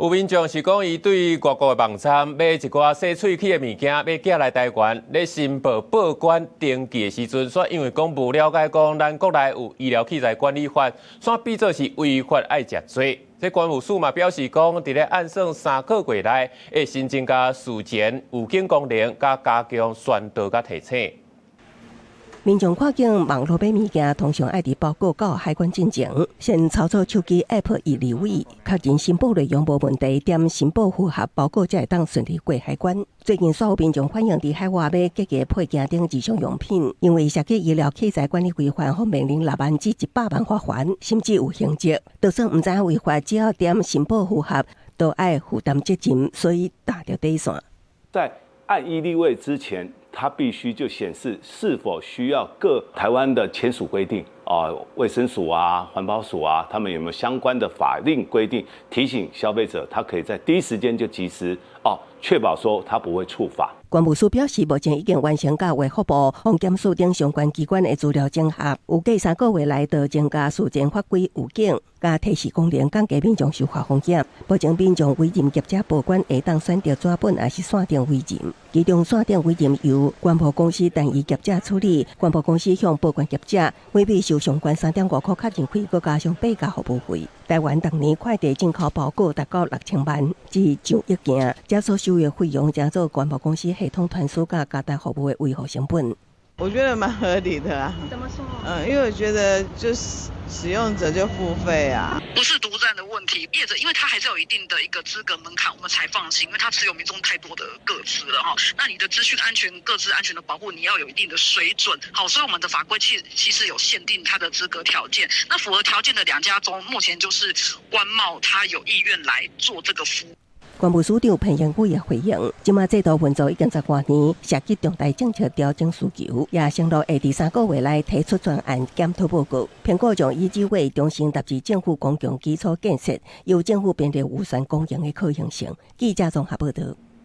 有民眾是講，伊對外國的網站買一寡洗喙齒的物件，要寄來台灣，咧申報報關登記的時陣，煞因為講無了解講咱國內有醫療器材管理法，煞變做是違法愛食罪。這關務署嘛表示講，佇咧按算3個月內，會新增加事前預警功能，加強宣導甲提醒。民眾看見網絡買物件，通常愛佇報告到海關進前，先操作手機 App 易離位，確認申報內容無問題，點申報符合報告，才會當順利過海關。最近，所有民眾反映佇海外買各個配件等日常用品，因為涉及醫療器材管理規範，或面臨6萬至100萬罰鍰，甚至有刑責。就算唔知影違法，只要點申報符合，都愛負擔責任，所以打掉底線。在按易離位之前，它必須就顯示是否需要各台灣的簽署規定衛生署啊、環保署啊，他們有沒有相關的法令規定，提醒消費者，他可以在第一時間就及時確保說他不會觸法。關務署表示，目前已經完成甲衛福部、防檢署等相關機關的資料整合，預計3個月內就增加事前法規預警、加提示功能，降低民眾受罰風險。保證民眾委任業者報關會當選擇紙本還是線上委任，其中線上委任由關保公司單一業者處理，關保公司向報關業者每筆收相關3.5塊確認費，再加上8價服務費。台灣當年快遞進口報告達到6000萬至上億件，這所收的費用將做關保公司系統傳輸甲加大服務的維護成本。我覺得蠻合理的啊。怎麼說？因為我覺得就是使用者就付費啊，不是獨佔的問題。業者因為他還是有一定的一個資格門檻，我們才放心，因為他持有民眾太多的個資了哈。那你的資訊安全、個資安全的保護，你要有一定的水準。好，所以我們的法規其實有限定它的資格條件。那符合條件的2家中，目前就是關貿，他有意願來做這個服務。關務署長彭英宇也回應，即馬制度運作已經10多年，涉及重大政策調整需求，也承諾會佇3個月內提出專案檢討報告。蘋果將以至為中心達至政府公共基礎建設，由政府編列預算公營的可行性。記者綜合報道。